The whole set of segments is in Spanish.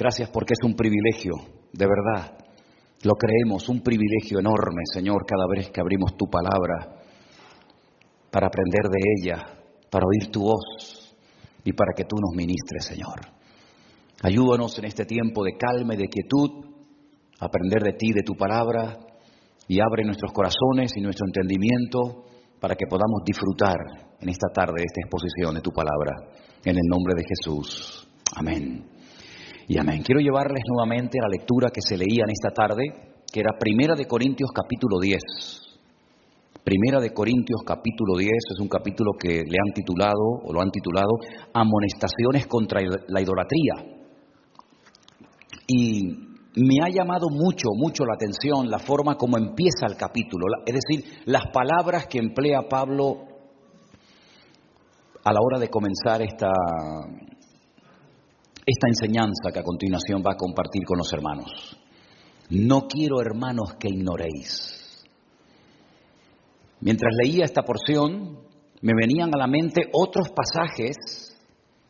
Gracias porque es un privilegio, de verdad. Lo creemos, un privilegio enorme, Señor, cada vez que abrimos tu palabra para aprender de ella, para oír tu voz y para que tú nos ministres, Señor. Ayúdanos en este tiempo de calma y de quietud a aprender de ti, de tu palabra, y abre nuestros corazones y nuestro entendimiento para que podamos disfrutar en esta tarde de esta exposición de tu palabra. En el nombre de Jesús. Amén. Y amén. Quiero llevarles nuevamente a la lectura que se leía en esta tarde, que era Primera de Corintios capítulo 10. Primera de Corintios capítulo 10 es un capítulo que le han titulado, o lo han titulado, Amonestaciones contra la idolatría. Y me ha llamado mucho la atención la forma como empieza el capítulo, es decir, las palabras que emplea Pablo a la hora de comenzar esta enseñanza que a continuación va a compartir con los hermanos. No quiero, hermanos, que ignoréis. Mientras leía esta porción, me venían a la mente otros pasajes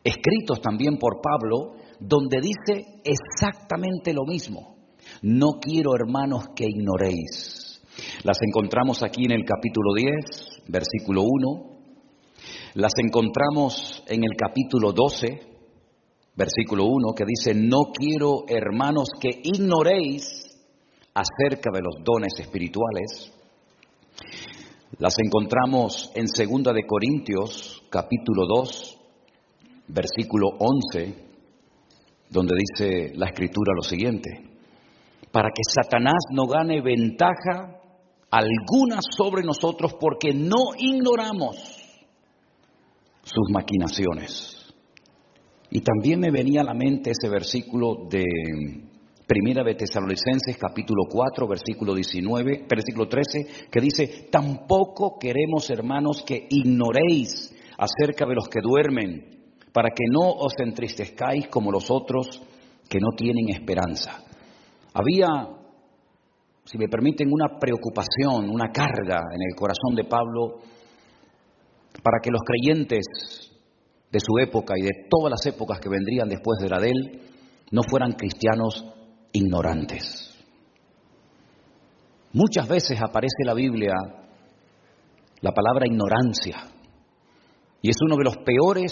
escritos también por Pablo, donde dice exactamente lo mismo. No quiero, hermanos, que ignoréis. Las encontramos aquí en el capítulo 10, versículo 1. Las encontramos en el capítulo 12, versículo 1, que dice: no quiero, hermanos, que ignoréis acerca de los dones espirituales. Las encontramos en 2 de Corintios, capítulo 2, versículo 11, donde dice la Escritura lo siguiente: para que Satanás no gane ventaja alguna sobre nosotros, porque no ignoramos sus maquinaciones. Y también me venía a la mente ese versículo de Primera de Tesalonicenses, capítulo 4, versículo 13, que dice: tampoco queremos, hermanos, que ignoréis acerca de los que duermen, para que no os entristezcáis como los otros que no tienen esperanza. Había, si me permiten, una preocupación, una carga en el corazón de Pablo para que los creyentes de su época y de todas las épocas que vendrían después de la de él no fueran cristianos ignorantes. Muchas veces aparece en la Biblia la palabra ignorancia, y es uno de los peores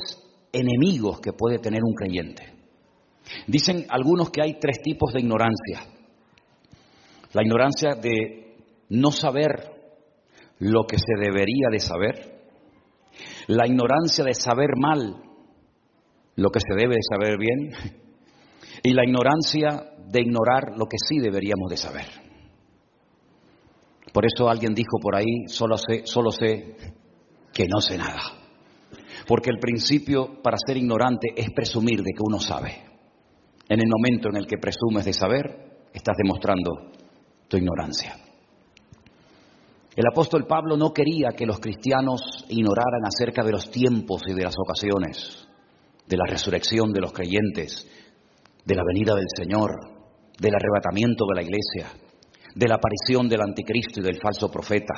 enemigos que puede tener un creyente. Dicen algunos que hay 3 tipos de ignorancia. La ignorancia de no saber lo que se debería de saber. La ignorancia de saber mal lo que se debe de saber bien. Y la ignorancia de ignorar lo que sí deberíamos de saber. Por eso alguien dijo por ahí: solo sé que no sé nada. Porque el principio para ser ignorante es presumir de que uno sabe. En el momento en el que presumes de saber, estás demostrando tu ignorancia. El apóstol Pablo no quería que los cristianos ignoraran acerca de los tiempos y de las ocasiones, de la resurrección de los creyentes, de la venida del Señor, del arrebatamiento de la iglesia, de la aparición del anticristo y del falso profeta,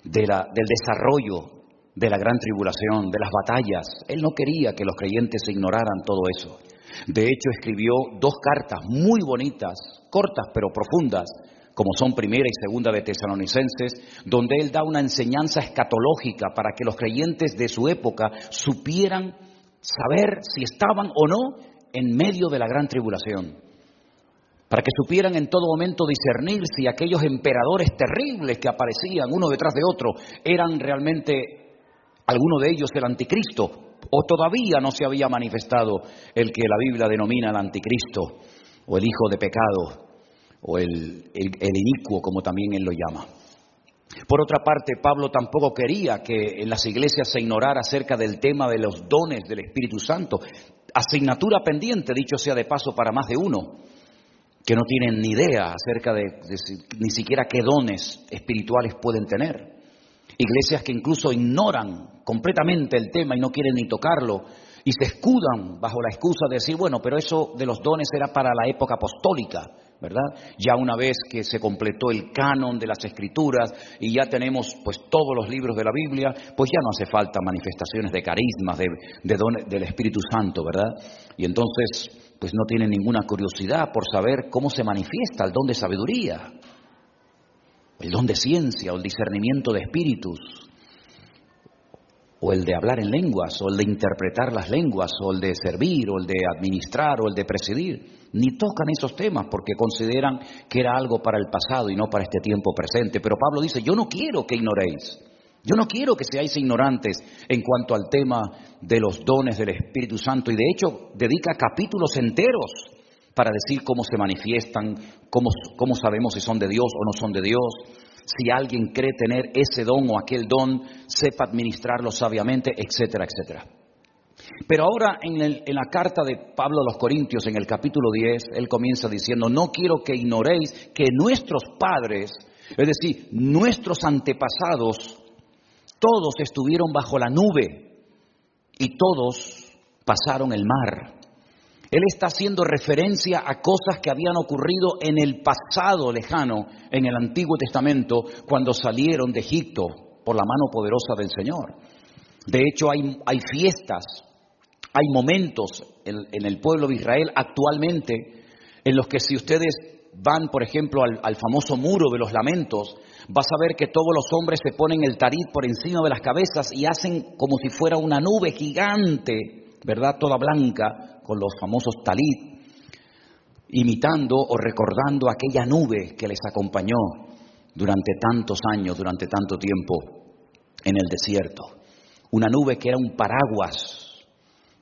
del desarrollo de la gran tribulación, de las batallas. Él no quería que los creyentes ignoraran todo eso. De hecho, escribió 2 cartas muy bonitas, cortas pero profundas, como son Primera y Segunda de Tesalonicenses, donde él da una enseñanza escatológica para que los creyentes de su época supieran saber si estaban o no en medio de la gran tribulación, para que supieran en todo momento discernir si aquellos emperadores terribles que aparecían uno detrás de otro eran realmente alguno de ellos el anticristo, o todavía no se había manifestado el que la Biblia denomina el anticristo, o el hijo de pecado, o el inicuo, como también él lo llama. Por otra parte, Pablo tampoco quería que en las iglesias se ignorara acerca del tema de los dones del Espíritu Santo, asignatura pendiente, dicho sea de paso, para más de uno, que no tienen ni idea acerca de ni siquiera qué dones espirituales pueden tener. Iglesias que incluso ignoran completamente el tema y no quieren ni tocarlo, y se escudan bajo la excusa de decir: bueno, pero eso de los dones era para la época apostólica, ¿verdad? Ya una vez que se completó el canon de las Escrituras y ya tenemos pues todos los libros de la Biblia, pues ya no hace falta manifestaciones de carismas, de dones del Espíritu Santo, ¿verdad? Y entonces pues no tienen ninguna curiosidad por saber cómo se manifiesta el don de sabiduría, el don de ciencia o el discernimiento de espíritus, o el de hablar en lenguas, o el de interpretar las lenguas, o el de servir, o el de administrar, o el de presidir. Ni tocan esos temas porque consideran que era algo para el pasado y no para este tiempo presente. Pero Pablo dice, yo no quiero que ignoréis, yo no quiero que seáis ignorantes en cuanto al tema de los dones del Espíritu Santo. Y de hecho dedica capítulos enteros para decir cómo se manifiestan, cómo sabemos si son de Dios o no son de Dios. Si alguien cree tener ese don o aquel don, sepa administrarlo sabiamente, etcétera, etcétera. Pero ahora en la carta de Pablo a los Corintios, en el capítulo 10, él comienza diciendo, no quiero que ignoréis que nuestros padres, es decir, nuestros antepasados, todos estuvieron bajo la nube y todos pasaron el mar. Él está haciendo referencia a cosas que habían ocurrido en el pasado lejano, en el Antiguo Testamento, cuando salieron de Egipto por la mano poderosa del Señor. De hecho, hay fiestas, hay momentos en el pueblo de Israel actualmente en los que si ustedes van, por ejemplo, al famoso muro de los lamentos, vas a ver que todos los hombres se ponen el tarit por encima de las cabezas y hacen como si fuera una nube gigante, ¿verdad? Toda blanca, con los famosos talit, imitando o recordando aquella nube que les acompañó durante tantos años, durante tanto tiempo en el desierto. Una nube que era un paraguas,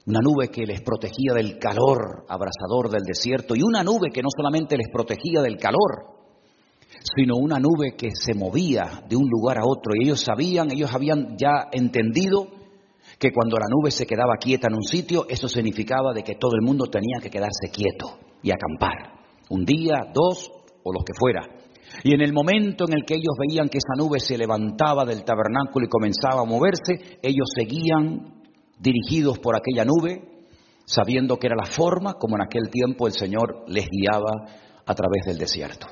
una nube que les protegía del calor abrasador del desierto, y una nube que no solamente les protegía del calor, sino una nube que se movía de un lugar a otro. Y ellos habían ya entendido que cuando la nube se quedaba quieta en un sitio, eso significaba de que todo el mundo tenía que quedarse quieto y acampar, un día, 2 o los que fuera. Y en el momento en el que ellos veían que esa nube se levantaba del tabernáculo y comenzaba a moverse, ellos seguían dirigidos por aquella nube, sabiendo que era la forma como en aquel tiempo el Señor les guiaba a través del desierto.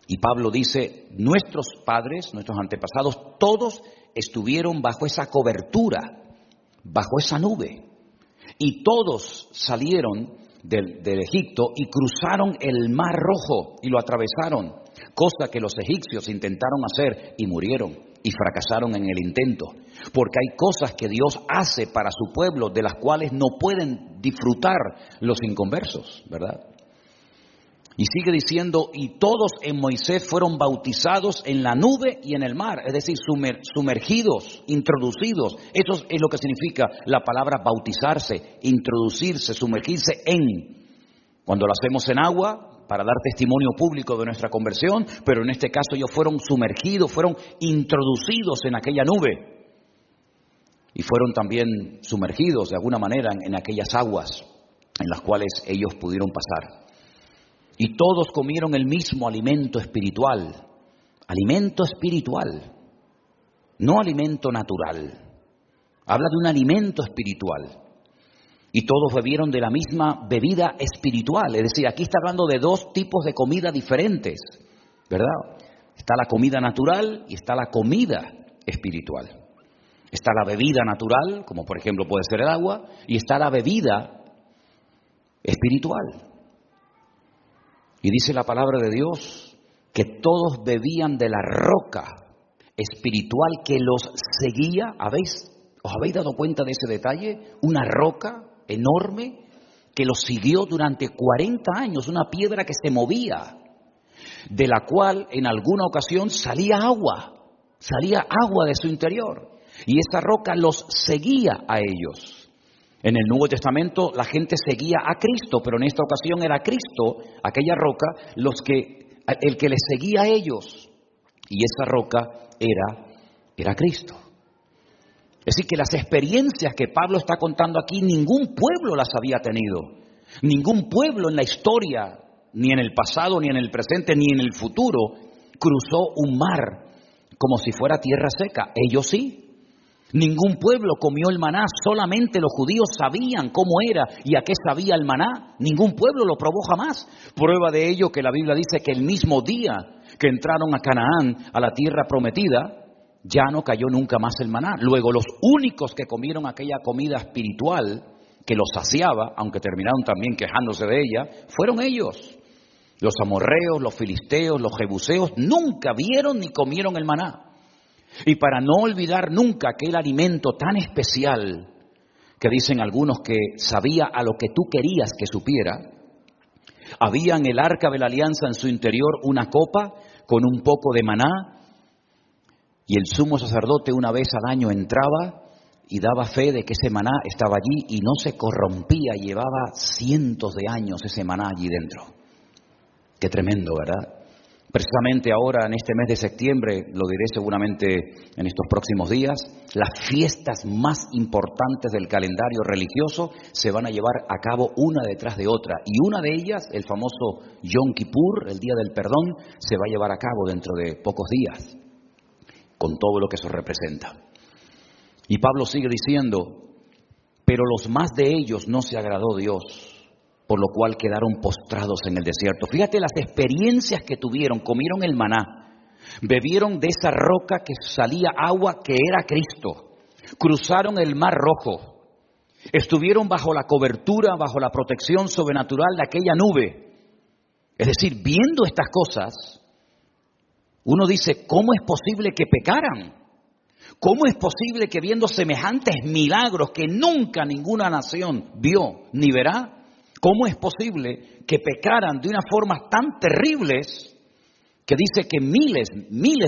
Y Pablo dice, nuestros padres, nuestros antepasados, todos estuvieron bajo esa cobertura, bajo esa nube. Y todos salieron del Egipto y cruzaron el Mar Rojo y lo atravesaron, cosa que los egipcios intentaron hacer y murieron y fracasaron en el intento. Porque hay cosas que Dios hace para su pueblo de las cuales no pueden disfrutar los inconversos, ¿verdad? Y sigue diciendo, y todos en Moisés fueron bautizados en la nube y en el mar, es decir, sumergidos, introducidos. Eso es lo que significa la palabra bautizarse, introducirse, sumergirse en. Cuando lo hacemos en agua, para dar testimonio público de nuestra conversión, pero en este caso ellos fueron sumergidos, fueron introducidos en aquella nube. Y fueron también sumergidos de alguna manera en aquellas aguas en las cuales ellos pudieron pasar. Y todos comieron el mismo alimento espiritual, no alimento natural. Habla de un alimento espiritual. Y todos bebieron de la misma bebida espiritual. Es decir, aquí está hablando de dos tipos de comida diferentes, ¿verdad? Está la comida natural y está la comida espiritual. Está la bebida natural, como por ejemplo puede ser el agua, y está la bebida espiritual. Y dice la palabra de Dios que todos bebían de la roca espiritual que los seguía. ¿Os habéis dado cuenta de ese detalle? Una roca enorme que los siguió durante 40 años, una piedra que se movía, de la cual en alguna ocasión salía agua de su interior. Y esa roca los seguía a ellos. En el Nuevo Testamento la gente seguía a Cristo, pero en esta ocasión era Cristo, aquella roca, el que les seguía a ellos. Y esa roca era Cristo. Es decir, que las experiencias que Pablo está contando aquí, ningún pueblo las había tenido. Ningún pueblo en la historia, ni en el pasado, ni en el presente, ni en el futuro, cruzó un mar como si fuera tierra seca. Ellos sí. Ningún pueblo comió el maná, solamente los judíos sabían cómo era y a qué sabía el maná. Ningún pueblo lo probó jamás. Prueba de ello que la Biblia dice que el mismo día que entraron a Canaán, a la tierra prometida, ya no cayó nunca más el maná. Luego los únicos que comieron aquella comida espiritual que los saciaba, aunque terminaron también quejándose de ella, fueron ellos. Los amorreos, los filisteos, los jebuseos nunca vieron ni comieron el maná. Y para no olvidar nunca aquel alimento tan especial que dicen algunos que sabía a lo que tú querías que supiera, había en el arca de la alianza en su interior una copa con un poco de maná, y el sumo sacerdote una vez al año entraba y daba fe de que ese maná estaba allí y no se corrompía, llevaba cientos de años ese maná allí dentro. Qué tremendo, ¿verdad? Precisamente ahora, en este mes de septiembre, lo diré seguramente en estos próximos días, las fiestas más importantes del calendario religioso se van a llevar a cabo una detrás de otra. Y una de ellas, el famoso Yom Kippur, el Día del Perdón, se va a llevar a cabo dentro de pocos días, con todo lo que eso representa. Y Pablo sigue diciendo, pero los más de ellos no se agradó Dios, por lo cual quedaron postrados en el desierto. Fíjate las experiencias que tuvieron, comieron el maná, bebieron de esa roca que salía agua que era Cristo, cruzaron el mar rojo, estuvieron bajo la cobertura, bajo la protección sobrenatural de aquella nube. Es decir, viendo estas cosas, uno dice, ¿cómo es posible que pecaran? ¿Cómo es posible que viendo semejantes milagros que nunca ninguna nación vio ni verá? ¿Cómo es posible que pecaran de una forma tan terribles que dice que miles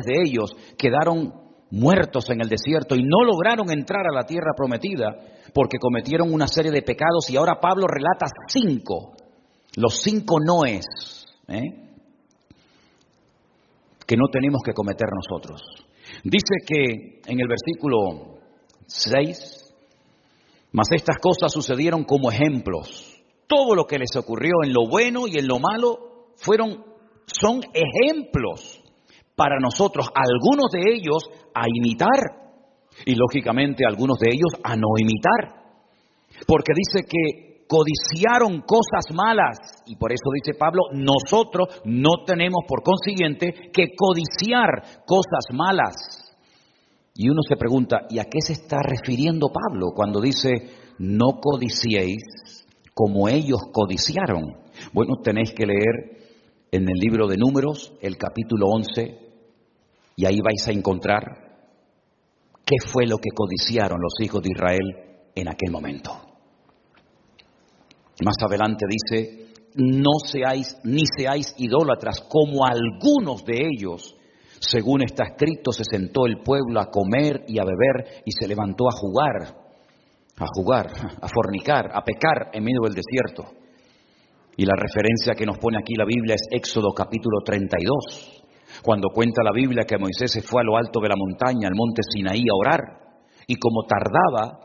de ellos quedaron muertos en el desierto y no lograron entrar a la tierra prometida porque cometieron una serie de pecados? Y ahora Pablo relata 5, los 5 noes, que no tenemos que cometer nosotros. Dice que en el versículo 6, mas estas cosas sucedieron como ejemplos. Todo lo que les ocurrió en lo bueno y en lo malo son ejemplos para nosotros, algunos de ellos a imitar y lógicamente algunos de ellos a no imitar. Porque dice que codiciaron cosas malas y por eso dice Pablo, nosotros no tenemos por consiguiente que codiciar cosas malas. Y uno se pregunta, ¿y a qué se está refiriendo Pablo cuando dice no codiciéis como ellos codiciaron? Bueno, tenéis que leer en el libro de Números, el capítulo 11, y ahí vais a encontrar qué fue lo que codiciaron los hijos de Israel en aquel momento. Más adelante dice, no seáis ni seáis idólatras como algunos de ellos. Según está escrito, se sentó el pueblo a comer y a beber y se levantó a jugar, a fornicar, a pecar en medio del desierto. Y la referencia que nos pone aquí la Biblia es Éxodo capítulo 32, cuando cuenta la Biblia que Moisés se fue a lo alto de la montaña, al monte Sinaí, a orar. Y como tardaba,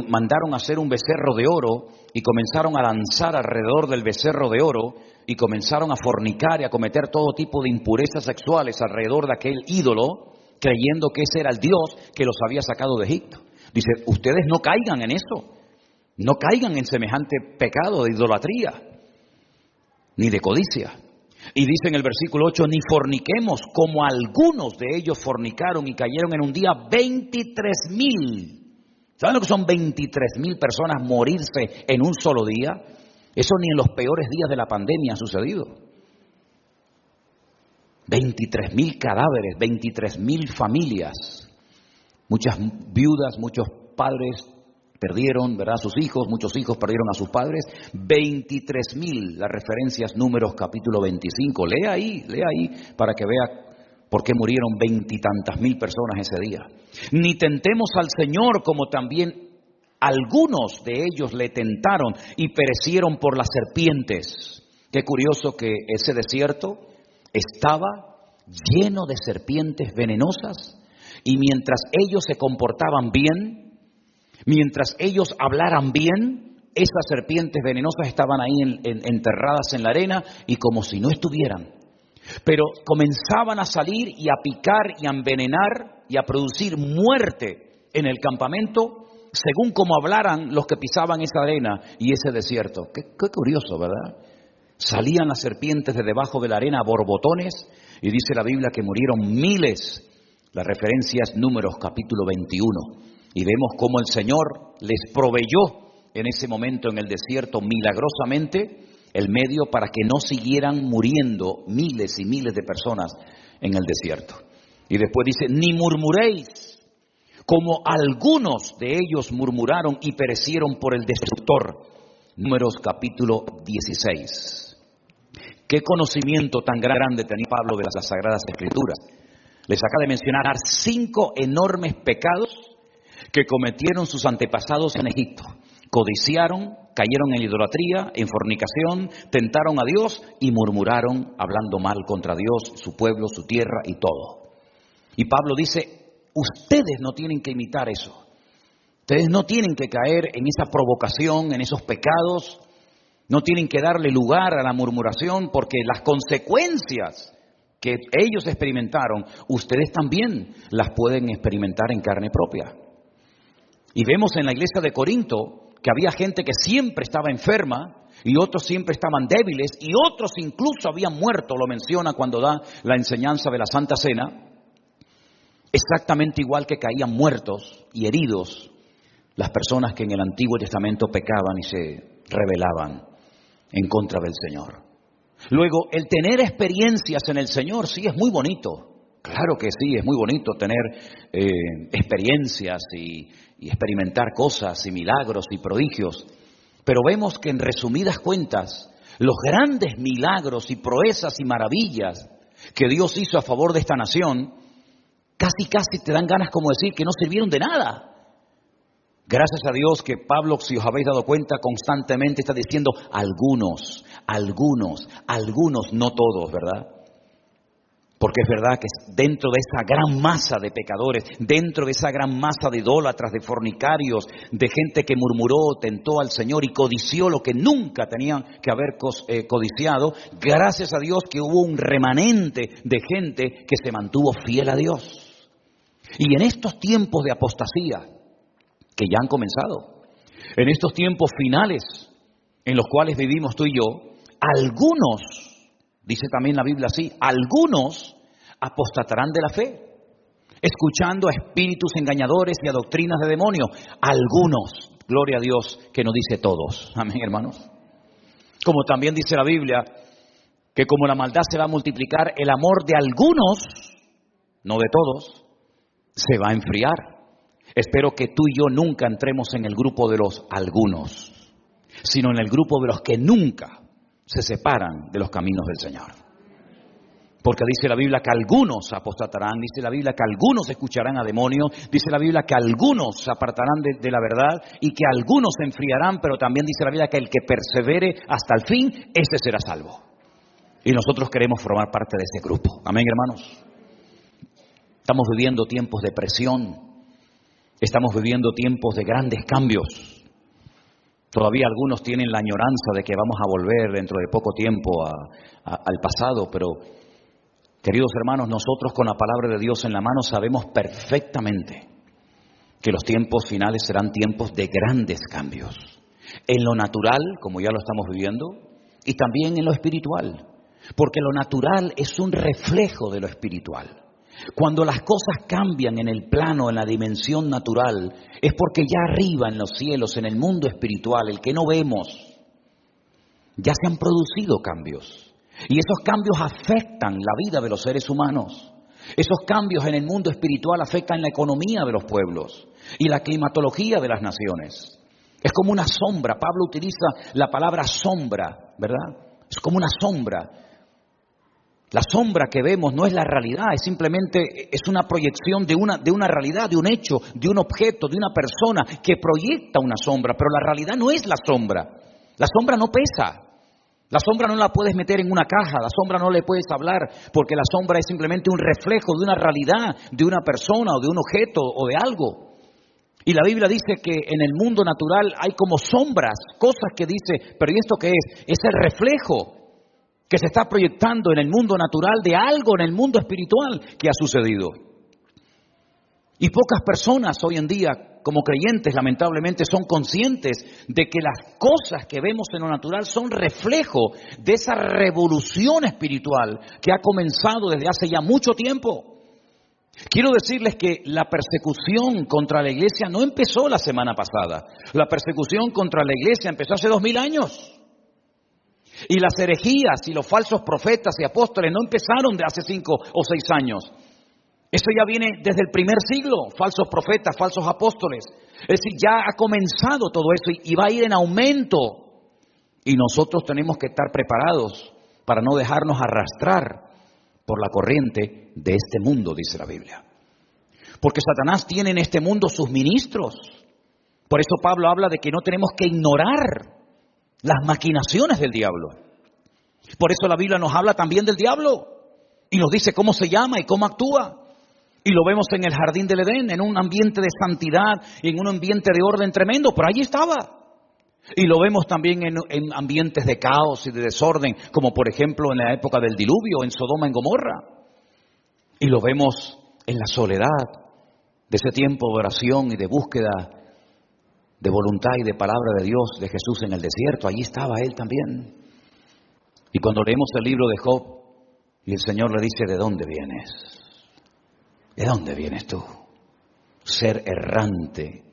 mandaron a hacer un becerro de oro y comenzaron a danzar alrededor del becerro de oro y comenzaron a fornicar y a cometer todo tipo de impurezas sexuales alrededor de aquel ídolo, creyendo que ese era el Dios que los había sacado de Egipto. Dice, ustedes no caigan en eso, no caigan en semejante pecado de idolatría, ni de codicia. Y dice en el versículo 8, ni forniquemos como algunos de ellos fornicaron y cayeron en un día 23,000. ¿Saben lo que son 23,000 personas morirse en un solo día? Eso ni en los peores días de la pandemia ha sucedido. 23,000 cadáveres, 23,000 familias. Muchas viudas, muchos padres perdieron, ¿verdad?, a sus hijos, muchos hijos perdieron a sus padres. 23,000, la referencia es Números capítulo 25. Lea ahí, para que vea por qué murieron 20 y tantas mil personas ese día. Ni tentemos al Señor como también algunos de ellos le tentaron y perecieron por las serpientes. Qué curioso que ese desierto estaba lleno de serpientes venenosas y mientras ellos se comportaban bien, mientras ellos hablaran bien, esas serpientes venenosas estaban ahí enterradas en la arena y como si no estuvieran. Pero comenzaban a salir y a picar y a envenenar y a producir muerte en el campamento según como hablaran los que pisaban esa arena y ese desierto. Qué curioso, ¿verdad? Salían las serpientes de debajo de la arena a borbotones y dice la Biblia que murieron miles. La referencia es Números capítulo 21. Y vemos cómo el Señor les proveyó en ese momento en el desierto milagrosamente el medio para que no siguieran muriendo miles y miles de personas en el desierto. Y después dice, ni murmuréis, como algunos de ellos murmuraron y perecieron por el destructor. Números capítulo 16. Qué conocimiento tan grande tenía Pablo de las Sagradas Escrituras. Les acaba de mencionar 5 enormes pecados que cometieron sus antepasados en Egipto. Codiciaron, cayeron en idolatría, en fornicación, tentaron a Dios y murmuraron, hablando mal contra Dios, su pueblo, su tierra y todo. Y Pablo dice, ustedes no tienen que imitar eso. Ustedes no tienen que caer en esa provocación, en esos pecados. No tienen que darle lugar a la murmuración, porque las consecuencias que ellos experimentaron, ustedes también las pueden experimentar en carne propia. Y vemos en la iglesia de Corinto que había gente que siempre estaba enferma y otros siempre estaban débiles y otros incluso habían muerto, lo menciona cuando da la enseñanza de la Santa Cena, exactamente igual que caían muertos y heridos las personas que en el Antiguo Testamento pecaban y se rebelaban en contra del Señor. Luego, el tener experiencias en el Señor sí es muy bonito. Claro que sí, es muy bonito tener experiencias y experimentar cosas y milagros y prodigios. Pero vemos que en resumidas cuentas, los grandes milagros y proezas y maravillas que Dios hizo a favor de esta nación, casi te dan ganas como decir que no sirvieron de nada. Gracias a Dios que Pablo, si os habéis dado cuenta, constantemente está diciendo algunos, no todos, ¿verdad? Porque es verdad que dentro de esa gran masa de pecadores, dentro de esa gran masa de idólatras, de fornicarios, de gente que murmuró, tentó al Señor y codició lo que nunca tenían que haber codiciado, gracias a Dios que hubo un remanente de gente que se mantuvo fiel a Dios. Y en estos tiempos de apostasía, que ya han comenzado, en estos tiempos finales en los cuales vivimos tú y yo, algunos, dice también la Biblia así, algunos apostatarán de la fe, escuchando a espíritus engañadores y a doctrinas de demonios. Algunos, gloria a Dios, que no dice todos. Amén, hermanos. Como también dice la Biblia, que como la maldad se va a multiplicar, el amor de algunos, no de todos, se va a enfriar. Espero que tú y yo nunca entremos en el grupo de los algunos, sino en el grupo de los que nunca se separan de los caminos del Señor. Porque dice la Biblia que algunos apostatarán, dice la Biblia que algunos escucharán a demonios, dice la Biblia que algunos se apartarán de la verdad y que algunos se enfriarán, pero también dice la Biblia que el que persevere hasta el fin, ese será salvo. Y nosotros queremos formar parte de ese grupo. Amén, hermanos. Estamos viviendo tiempos de presión. Estamos viviendo tiempos de grandes cambios. Todavía algunos tienen la añoranza de que vamos a volver dentro de poco tiempo al pasado, pero queridos hermanos, nosotros con la palabra de Dios en la mano sabemos perfectamente que los tiempos finales serán tiempos de grandes cambios. En lo natural, como ya lo estamos viviendo, y también en lo espiritual, porque lo natural es un reflejo de lo espiritual. Cuando las cosas cambian en el plano, en la dimensión natural, es porque ya arriba en los cielos, en el mundo espiritual, el que no vemos, ya se han producido cambios. Y esos cambios afectan la vida de los seres humanos. Esos cambios en el mundo espiritual afectan la economía de los pueblos y la climatología de las naciones. Es como una sombra. Pablo utiliza la palabra sombra, ¿verdad? Es como una sombra. La sombra que vemos no es la realidad, es simplemente una proyección de una realidad, de un hecho, de un objeto, de una persona que proyecta una sombra, pero la realidad no es la sombra. La sombra no pesa. La sombra no la puedes meter en una caja, la sombra no le puedes hablar, porque la sombra es simplemente un reflejo de una realidad, de una persona o de un objeto o de algo. Y la Biblia dice que en el mundo natural hay como sombras, cosas que dice, pero ¿y esto qué es? Es el reflejo que se está proyectando en el mundo natural de algo en el mundo espiritual que ha sucedido. Y pocas personas hoy en día, como creyentes, lamentablemente, son conscientes de que las cosas que vemos en lo natural son reflejo de esa revolución espiritual que ha comenzado desde hace ya mucho tiempo. Quiero decirles que la persecución contra la iglesia no empezó la semana pasada. La persecución contra la iglesia empezó hace 2000 años. Y las herejías y los falsos profetas y apóstoles no empezaron de hace 5 o 6 años. Eso ya viene desde el primer siglo, falsos profetas, falsos apóstoles. Es decir, ya ha comenzado todo eso y va a ir en aumento. Y nosotros tenemos que estar preparados para no dejarnos arrastrar por la corriente de este mundo, dice la Biblia. Porque Satanás tiene en este mundo sus ministros. Por eso Pablo habla de que no tenemos que ignorar las maquinaciones del diablo. Por eso la Biblia nos habla también del diablo y nos dice cómo se llama y cómo actúa. Y lo vemos en el jardín del Edén, en un ambiente de santidad y en un ambiente de orden tremendo. Por allí estaba. Y lo vemos también en ambientes de caos y de desorden, como por ejemplo en la época del diluvio, en Sodoma y Gomorra. Y lo vemos en la soledad de ese tiempo de oración y de búsqueda de voluntad y de palabra de Dios, de Jesús en el desierto. Allí estaba Él también. Y cuando leemos el libro de Job, y el Señor le dice, ¿de dónde vienes? ¿De dónde vienes tú? Ser errante,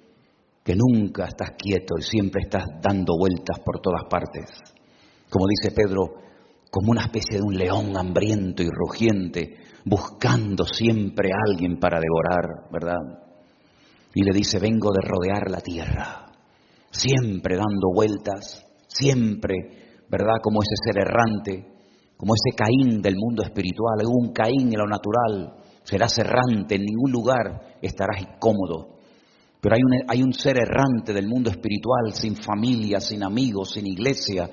que nunca estás quieto y siempre estás dando vueltas por todas partes. Como dice Pedro, como una especie de un león hambriento y rugiente, buscando siempre a alguien para devorar, ¿verdad? Y le dice, vengo de rodear la tierra, siempre dando vueltas, siempre, ¿verdad? Como ese ser errante, como ese Caín del mundo espiritual. Un Caín en lo natural, serás errante, en ningún lugar estarás incómodo. Pero hay un ser errante del mundo espiritual, sin familia, sin amigos, sin iglesia,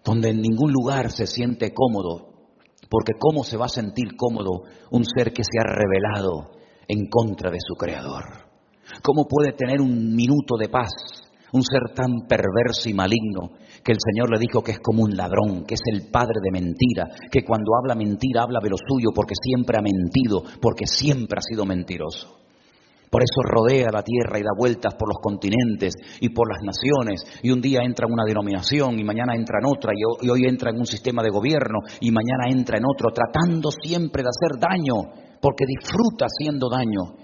donde en ningún lugar se siente cómodo. Porque ¿cómo se va a sentir cómodo un ser que se ha rebelado en contra de su Creador? ¿Cómo puede tener un minuto de paz un ser tan perverso y maligno que el Señor le dijo que es como un ladrón, que es el padre de mentira, que cuando habla mentira habla de lo suyo porque siempre ha mentido, porque siempre ha sido mentiroso? Por eso rodea la tierra y da vueltas por los continentes y por las naciones, y un día entra en una denominación y mañana entra en otra, y hoy entra en un sistema de gobierno y mañana entra en otro, tratando siempre de hacer daño, porque disfruta haciendo daño,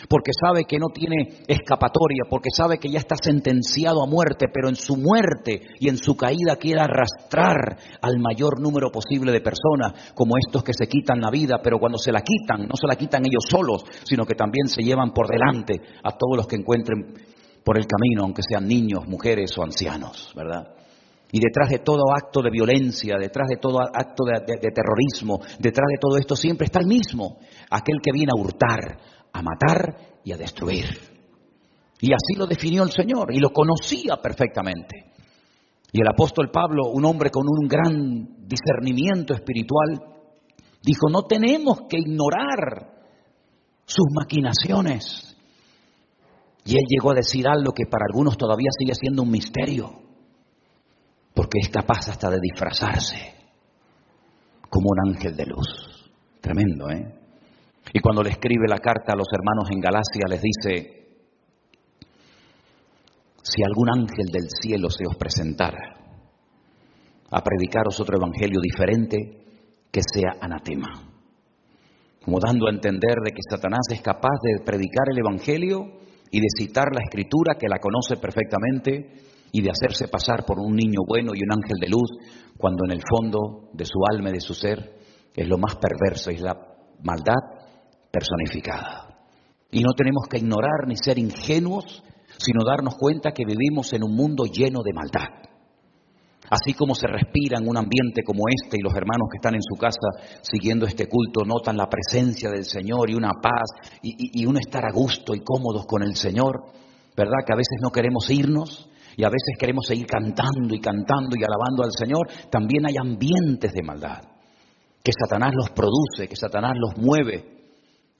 porque sabe que no tiene escapatoria, porque sabe que ya está sentenciado a muerte, pero en su muerte y en su caída quiere arrastrar al mayor número posible de personas, como estos que se quitan la vida, pero cuando se la quitan, no se la quitan ellos solos, sino que también se llevan por delante a todos los que encuentren por el camino, aunque sean niños, mujeres o ancianos, ¿verdad? Y detrás de todo acto de violencia, detrás de todo acto de terrorismo, detrás de todo esto siempre está el mismo, aquel que viene a hurtar, a matar y a destruir. Y así lo definió el Señor y lo conocía perfectamente. Y el apóstol Pablo, un hombre con un gran discernimiento espiritual, dijo, no tenemos que ignorar sus maquinaciones. Y él llegó a decir algo que para algunos todavía sigue siendo un misterio, porque es capaz hasta de disfrazarse como un ángel de luz. Tremendo, ¿eh? Y cuando le escribe la carta a los hermanos en Galacia, les dice, si algún ángel del cielo se os presentara a predicaros otro evangelio diferente, que sea anatema. Como dando a entender de que Satanás es capaz de predicar el evangelio y de citar la escritura, que la conoce perfectamente, y de hacerse pasar por un niño bueno y un ángel de luz, cuando en el fondo de su alma y de su ser es lo más perverso, es la maldad personificada. Y no tenemos que ignorar ni ser ingenuos, sino darnos cuenta que vivimos en un mundo lleno de maldad. Así como se respira en un ambiente como este, y los hermanos que están en su casa siguiendo este culto notan la presencia del Señor y una paz y un estar a gusto y cómodos con el Señor, ¿verdad? Que a veces no queremos irnos y a veces queremos seguir cantando y cantando y alabando al Señor. También hay ambientes de maldad que Satanás los produce, que Satanás los mueve.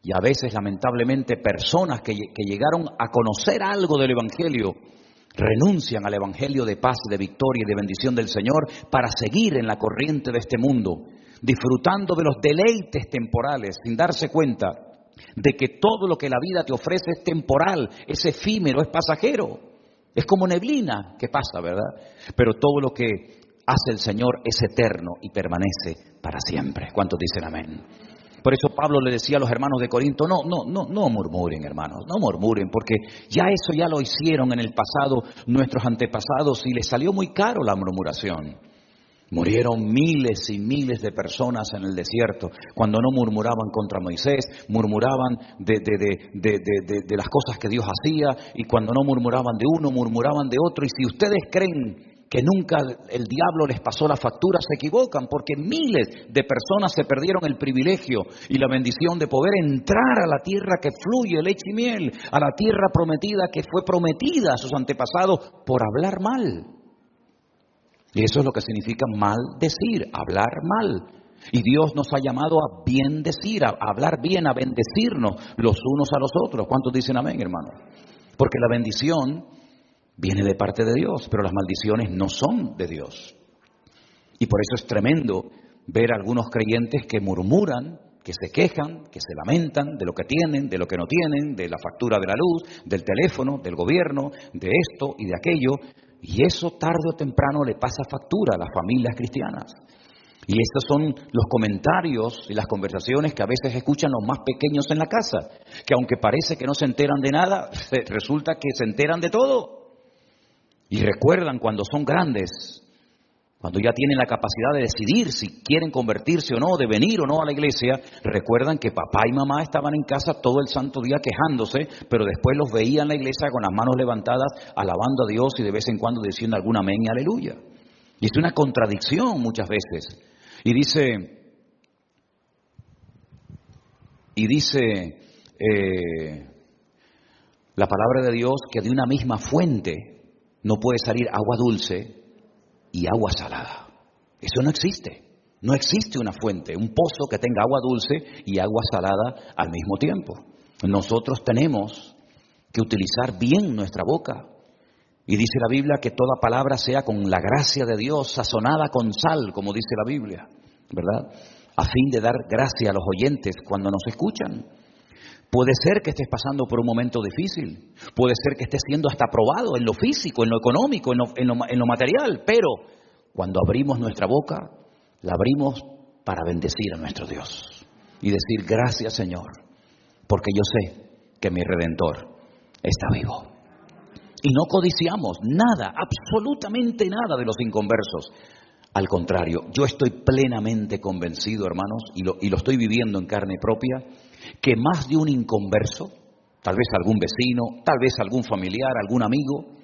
Y a veces, lamentablemente, personas que llegaron a conocer algo del Evangelio renuncian al Evangelio de paz, de victoria y de bendición del Señor para seguir en la corriente de este mundo, disfrutando de los deleites temporales, sin darse cuenta de que todo lo que la vida te ofrece es temporal, es efímero, es pasajero. Es como neblina que pasa, ¿verdad? Pero todo lo que hace el Señor es eterno y permanece para siempre. ¿Cuántos dicen amén? Por eso Pablo le decía a los hermanos de Corinto, no murmuren, hermanos, no murmuren, porque ya eso ya lo hicieron en el pasado nuestros antepasados y les salió muy caro la murmuración. Murieron miles y miles de personas en el desierto cuando no murmuraban contra Moisés, murmuraban de las cosas que Dios hacía, y cuando no murmuraban de uno, murmuraban de otro. Y si ustedes creen que nunca el diablo les pasó la factura, se equivocan, porque miles de personas se perdieron el privilegio y la bendición de poder entrar a la tierra que fluye leche y miel, a la tierra prometida que fue prometida a sus antepasados por hablar mal. Y eso es lo que significa maldecir, hablar mal. Y Dios nos ha llamado a bendecir, a hablar bien, a bendecirnos los unos a los otros. ¿Cuántos dicen amén, hermano? Porque la bendición viene de parte de Dios, pero las maldiciones no son de Dios. Y por eso es tremendo ver a algunos creyentes que murmuran, que se quejan, que se lamentan de lo que tienen, de lo que no tienen, de la factura de la luz, del teléfono, del gobierno, de esto y de aquello. Y eso tarde o temprano le pasa factura a las familias cristianas. Y estos son los comentarios y las conversaciones que a veces escuchan los más pequeños en la casa, que aunque parece que no se enteran de nada, resulta que se enteran de todo. Y recuerdan cuando son grandes, cuando ya tienen la capacidad de decidir si quieren convertirse o no, de venir o no a la iglesia, recuerdan que papá y mamá estaban en casa todo el santo día quejándose, pero después los veían en la iglesia con las manos levantadas, alabando a Dios y de vez en cuando diciendo algún amén y aleluya. Y es una contradicción muchas veces. Y dice la palabra de Dios que de una misma fuente no puede salir agua dulce y agua salada. Eso no existe. No existe una fuente, un pozo que tenga agua dulce y agua salada al mismo tiempo. Nosotros tenemos que utilizar bien nuestra boca. Y dice la Biblia que toda palabra sea con la gracia de Dios, sazonada con sal, como dice la Biblia, ¿verdad? A fin de dar gracia a los oyentes cuando nos escuchan. Puede ser que estés pasando por un momento difícil, puede ser que estés siendo hasta probado en lo físico, en lo económico, en lo material, pero cuando abrimos nuestra boca, la abrimos para bendecir a nuestro Dios y decir gracias, Señor, porque yo sé que mi Redentor está vivo. Y no codiciamos nada, absolutamente nada de los inconversos. Al contrario, yo estoy plenamente convencido, hermanos, y lo estoy viviendo en carne propia, que más de un inconverso, tal vez algún vecino, tal vez algún familiar, algún amigo,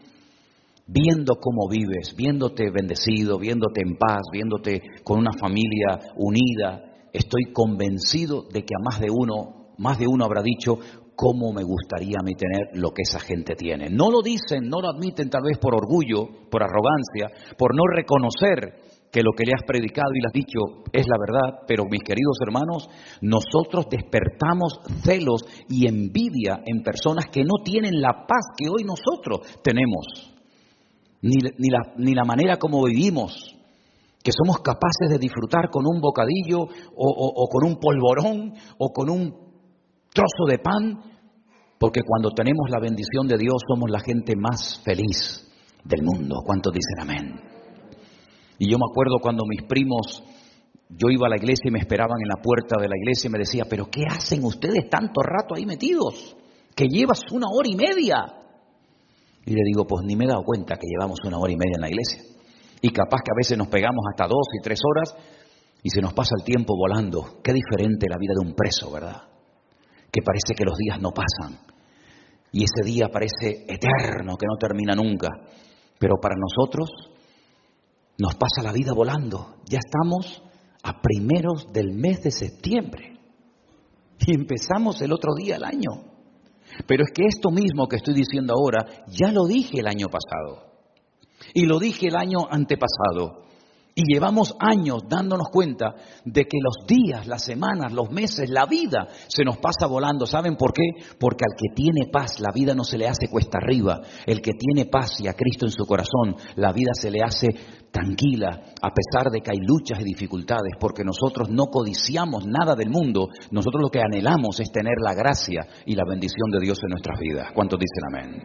viendo cómo vives, viéndote bendecido, viéndote en paz, viéndote con una familia unida, estoy convencido de que a más de uno habrá dicho, cómo me gustaría a mí tener lo que esa gente tiene. No lo dicen, no lo admiten tal vez por orgullo, por arrogancia, por no reconocer que lo que le has predicado y le has dicho es la verdad, pero mis queridos hermanos, nosotros despertamos celos y envidia en personas que no tienen la paz que hoy nosotros tenemos, ni la manera como vivimos, que somos capaces de disfrutar con un bocadillo o con un polvorón o con un trozo de pan, porque cuando tenemos la bendición de Dios somos la gente más feliz del mundo. ¿Cuántos dicen amén? Y yo me acuerdo cuando mis primos, yo iba a la iglesia y me esperaban en la puerta de la iglesia y me decía, pero ¿qué hacen ustedes tanto rato ahí metidos? Que llevas 1 hora y media. Y le digo, pues ni me he dado cuenta que llevamos 1 hora y media en la iglesia. Y capaz que a veces nos pegamos hasta 2 y 3 horas y se nos pasa el tiempo volando. Qué diferente la vida de un preso, ¿verdad? Que parece que los días no pasan. Y ese día parece eterno, que no termina nunca. Pero para nosotros nos pasa la vida volando. Ya estamos a primeros del mes de septiembre. Y empezamos el otro día el año. Pero es que esto mismo que estoy diciendo ahora, ya lo dije el año pasado. Y lo dije el año antepasado. Y llevamos años dándonos cuenta de que los días, las semanas, los meses, la vida se nos pasa volando. ¿Saben por qué? Porque al que tiene paz la vida no se le hace cuesta arriba. El que tiene paz y a Cristo en su corazón, la vida se le hace tranquila a pesar de que hay luchas y dificultades. Porque nosotros no codiciamos nada del mundo. Nosotros lo que anhelamos es tener la gracia y la bendición de Dios en nuestras vidas. ¿Cuántos dicen amén?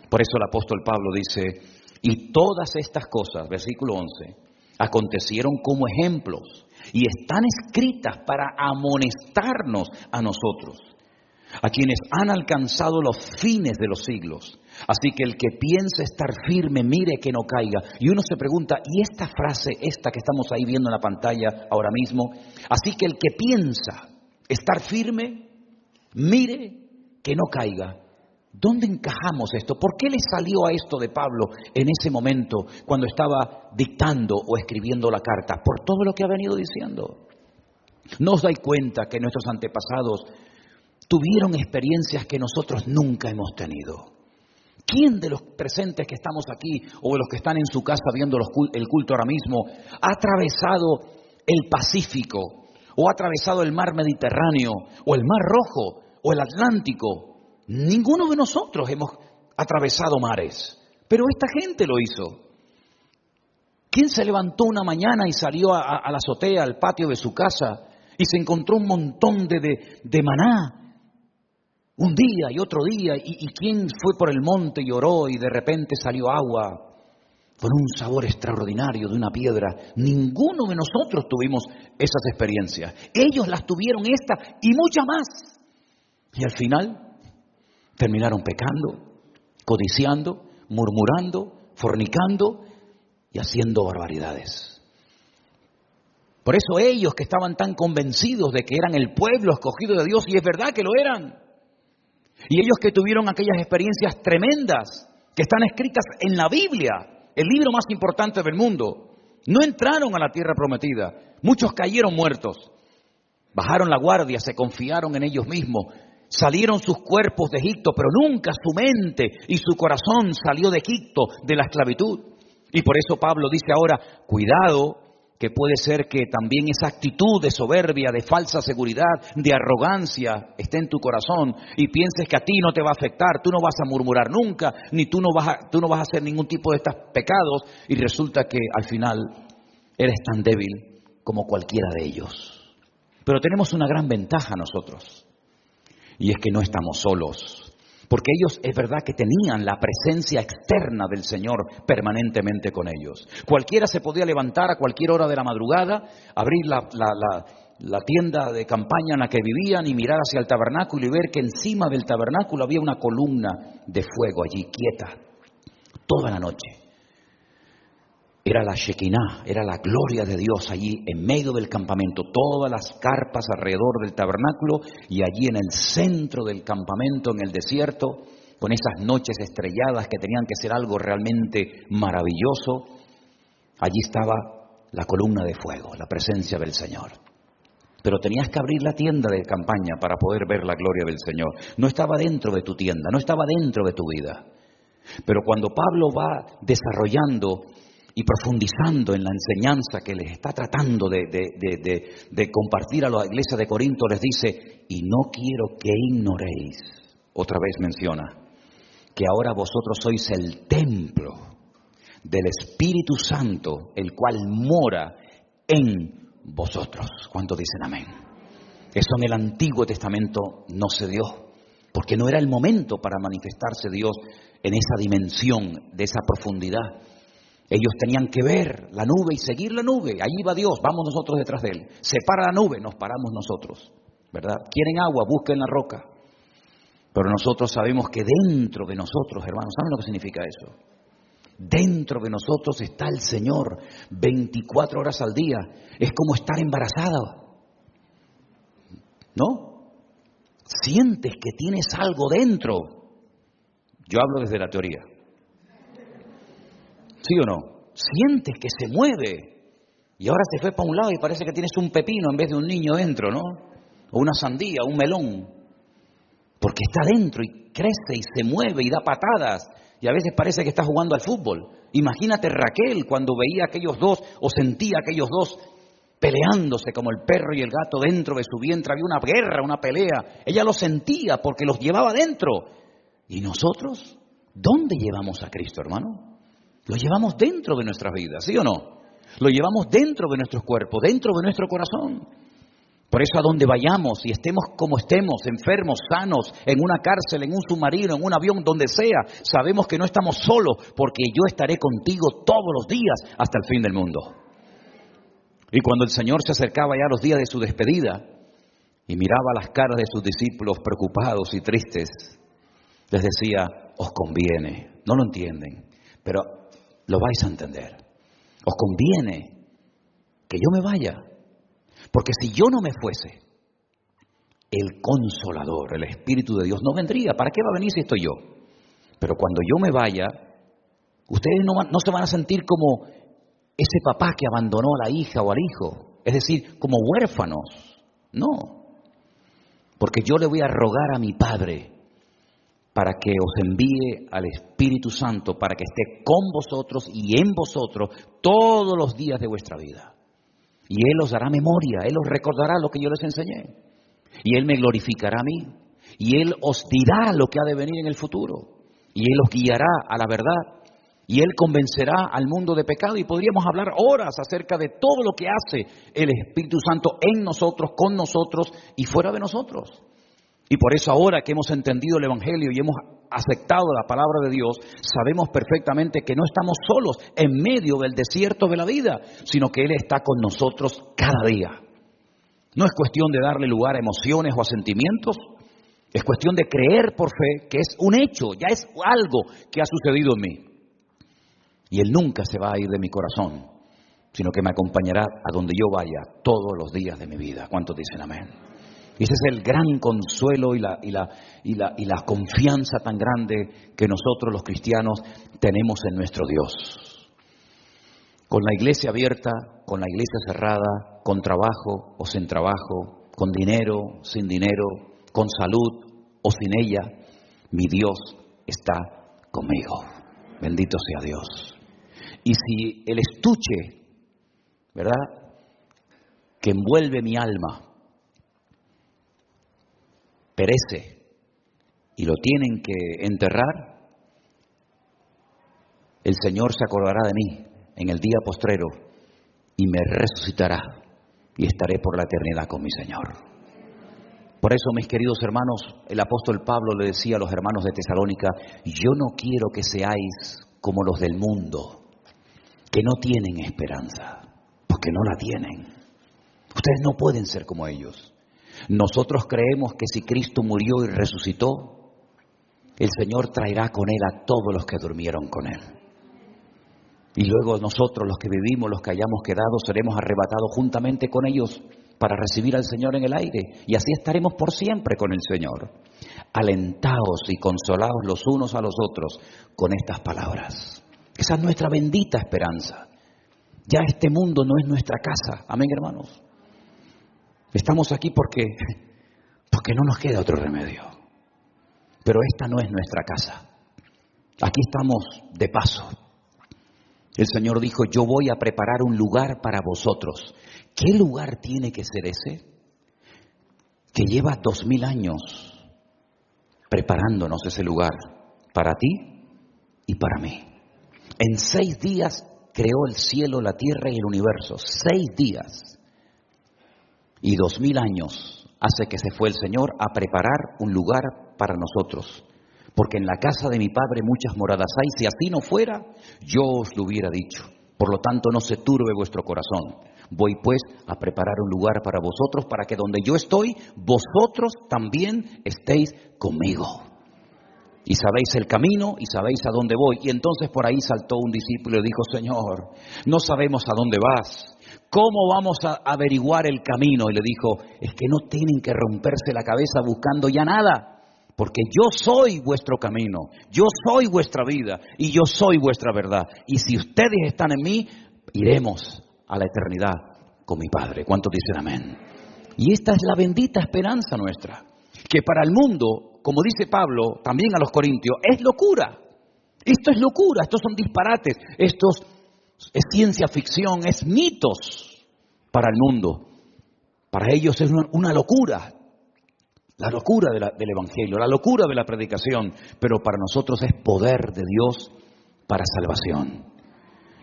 Por eso el apóstol Pablo dice, y todas estas cosas, versículo 11, acontecieron como ejemplos y están escritas para amonestarnos a nosotros, a quienes han alcanzado los fines de los siglos. Así que el que piense estar firme, mire que no caiga. Y uno se pregunta, ¿y esta frase, esta que estamos ahí viendo en la pantalla ahora mismo? Así que el que piensa estar firme, mire que no caiga. ¿Dónde encajamos esto? ¿Por qué le salió a esto de Pablo en ese momento cuando estaba dictando o escribiendo la carta? Por todo lo que ha venido diciendo. ¿No os dais cuenta que nuestros antepasados tuvieron experiencias que nosotros nunca hemos tenido? ¿Quién de los presentes que estamos aquí o de los que están en su casa viendo el culto ahora mismo ha atravesado el Pacífico o ha atravesado el mar Mediterráneo o el mar Rojo o el Atlántico? Ninguno de nosotros hemos atravesado mares, pero esta gente lo hizo. ¿Quién se levantó una mañana y salió a la azotea, al patio de su casa y se encontró un montón de maná? Un día y otro día, y quién fue por el monte y oró y de repente salió agua con un sabor extraordinario de una piedra. Ninguno de nosotros tuvimos esas experiencias. Ellos las tuvieron esta y muchas más. Y al final terminaron pecando, codiciando, murmurando, fornicando y haciendo barbaridades. Por eso ellos que estaban tan convencidos de que eran el pueblo escogido de Dios, y es verdad que lo eran, y ellos que tuvieron aquellas experiencias tremendas que están escritas en la Biblia, el libro más importante del mundo, no entraron a la tierra prometida. Muchos cayeron muertos, bajaron la guardia, se confiaron en ellos mismos, salieron sus cuerpos de Egipto, pero nunca su mente y su corazón salió de Egipto, de la esclavitud. Y por eso Pablo dice ahora, cuidado, que puede ser que también esa actitud de soberbia, de falsa seguridad, de arrogancia esté en tu corazón y pienses que a ti no te va a afectar, tú no vas a murmurar nunca, ni tú no vas a hacer ningún tipo de estos pecados, y resulta que al final eres tan débil como cualquiera de ellos. Pero tenemos una gran ventaja nosotros, y es que no estamos solos. Porque ellos, es verdad que tenían la presencia externa del Señor permanentemente con ellos. Cualquiera se podía levantar a cualquier hora de la madrugada, abrir la tienda de campaña en la que vivían y mirar hacia el tabernáculo y ver que encima del tabernáculo había una columna de fuego allí quieta toda la noche. Era la Shekinah, era la gloria de Dios allí en medio del campamento, todas las carpas alrededor del tabernáculo y allí en el centro del campamento, en el desierto, con esas noches estrelladas que tenían que ser algo realmente maravilloso, allí estaba la columna de fuego, la presencia del Señor. Pero tenías que abrir la tienda de campaña para poder ver la gloria del Señor. No estaba dentro de tu tienda, no estaba dentro de tu vida. Pero cuando Pablo va desarrollando y profundizando en la enseñanza que les está tratando de compartir a la iglesia de Corinto, les dice, y no quiero que ignoréis, otra vez menciona, que ahora vosotros sois el templo del Espíritu Santo, el cual mora en vosotros. ¿Cuántos dicen amén? Eso en el Antiguo Testamento no se dio, porque no era el momento para manifestarse Dios en esa dimensión, de esa profundidad. Ellos tenían que ver la nube y seguir la nube. Allí va Dios, vamos nosotros detrás de Él. Se para la nube, nos paramos nosotros, ¿verdad? Quieren agua, busquen la roca. Pero nosotros sabemos que dentro de nosotros, hermanos, ¿saben lo que significa eso? Dentro de nosotros está el Señor 24 horas al día. Es como estar embarazada, ¿no? Sientes que tienes algo dentro. Yo hablo desde la teoría. ¿Sí o no? Sientes que se mueve. Y ahora se fue para un lado y parece que tienes un pepino en vez de un niño dentro, ¿no? O una sandía, un melón. Porque está dentro y crece y se mueve y da patadas. Y a veces parece que está jugando al fútbol. Imagínate Raquel cuando veía a aquellos dos o sentía a aquellos dos peleándose como el perro y el gato dentro de su vientre. Había una guerra, una pelea. Ella lo sentía porque los llevaba dentro. ¿Y nosotros? ¿Dónde llevamos a Cristo, hermano? Lo llevamos dentro de nuestras vidas, ¿sí o no? Lo llevamos dentro de nuestros cuerpos, dentro de nuestro corazón. Por eso a donde vayamos y estemos como estemos, enfermos, sanos, en una cárcel, en un submarino, en un avión, donde sea, sabemos que no estamos solos, porque yo estaré contigo todos los días hasta el fin del mundo. Y cuando el Señor se acercaba ya a los días de su despedida y miraba las caras de sus discípulos preocupados y tristes, les decía, os conviene, no lo entienden, pero lo vais a entender, os conviene que yo me vaya, porque si yo no me fuese, el Consolador, el Espíritu de Dios no vendría. ¿Para qué va a venir si estoy yo? Pero cuando yo me vaya, ustedes no se van a sentir como ese papá que abandonó a la hija o al hijo, es decir, como huérfanos. No, porque yo le voy a rogar a mi Padre para que os envíe al Espíritu Santo, para que esté con vosotros y en vosotros todos los días de vuestra vida. Y Él os dará memoria, Él os recordará lo que yo les enseñé. Y Él me glorificará a mí. Y Él os dirá lo que ha de venir en el futuro. Y Él os guiará a la verdad. Y Él convencerá al mundo de pecado. Y podríamos hablar horas acerca de todo lo que hace el Espíritu Santo en nosotros, con nosotros y fuera de nosotros. Y por eso ahora que hemos entendido el Evangelio y hemos aceptado la palabra de Dios, sabemos perfectamente que no estamos solos en medio del desierto de la vida, sino que Él está con nosotros cada día. No es cuestión de darle lugar a emociones o a sentimientos, es cuestión de creer por fe que es un hecho, ya es algo que ha sucedido en mí. Y Él nunca se va a ir de mi corazón, sino que me acompañará a donde yo vaya todos los días de mi vida. ¿Cuántos dicen amén? Ese es el gran consuelo y la confianza tan grande que nosotros los cristianos tenemos en nuestro Dios. Con la iglesia abierta, con la iglesia cerrada, con trabajo o sin trabajo, con dinero, sin dinero, con salud o sin ella, mi Dios está conmigo. Bendito sea Dios. Y si el estuche, ¿verdad?, que envuelve mi alma, perece y lo tienen que enterrar, el Señor se acordará de mí en el día postrero y me resucitará y estaré por la eternidad con mi Señor. Por eso, mis queridos hermanos, el apóstol Pablo le decía a los hermanos de Tesalónica, yo no quiero que seáis como los del mundo, que no tienen esperanza, porque no la tienen. Ustedes no pueden ser como ellos. Nosotros creemos que si Cristo murió y resucitó, el Señor traerá con Él a todos los que durmieron con Él. Y luego nosotros, los que vivimos, los que hayamos quedado, seremos arrebatados juntamente con ellos para recibir al Señor en el aire. Y así estaremos por siempre con el Señor. Alentaos y consolaos los unos a los otros con estas palabras. Esa es nuestra bendita esperanza. Ya este mundo no es nuestra casa. Amén, hermanos. Estamos aquí porque no nos queda otro remedio. Pero esta no es nuestra casa. Aquí estamos de paso. El Señor dijo, yo voy a preparar un lugar para vosotros. ¿Qué lugar tiene que ser ese? Que lleva 2000 años preparándonos ese lugar para ti y para mí. En 6 días creó el cielo, la tierra y el universo. 6 días. Y 2000 años hace que se fue el Señor a preparar un lugar para nosotros. Porque en la casa de mi Padre muchas moradas hay. Si así no fuera, yo os lo hubiera dicho. Por lo tanto, no se turbe vuestro corazón. Voy pues a preparar un lugar para vosotros, para que donde yo estoy, vosotros también estéis conmigo. Y sabéis el camino y sabéis a dónde voy. Y entonces por ahí saltó un discípulo y dijo, Señor, no sabemos a dónde vas. ¿Cómo vamos a averiguar el camino? Y le dijo, es que no tienen que romperse la cabeza buscando ya nada. Porque yo soy vuestro camino, yo soy vuestra vida y yo soy vuestra verdad. Y si ustedes están en mí, iremos a la eternidad con mi Padre. ¿Cuántos dicen amén? Y esta es la bendita esperanza nuestra. Que para el mundo, como dice Pablo también a los Corintios, es locura. Esto es locura, estos son disparates, esto es ciencia ficción, es mitos para el mundo. Para ellos es una locura. La locura del Evangelio, la locura de la predicación, pero para nosotros es poder de Dios para salvación.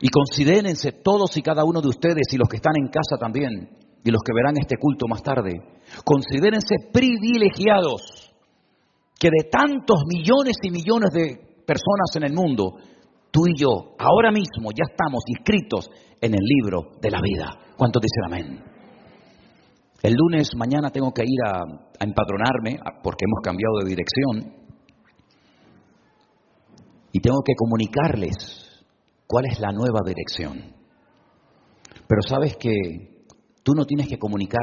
Y considérense todos y cada uno de ustedes y los que están en casa también, y los que verán este culto más tarde, considérense privilegiados que de tantos millones y millones de personas en el mundo, Tú y yo, ahora mismo, ya estamos inscritos en el libro de la vida. ¿Cuántos dicen amén? El lunes, mañana, tengo que ir a empadronarme porque hemos cambiado de dirección. Y tengo que comunicarles cuál es la nueva dirección. Pero sabes que tú no tienes que comunicar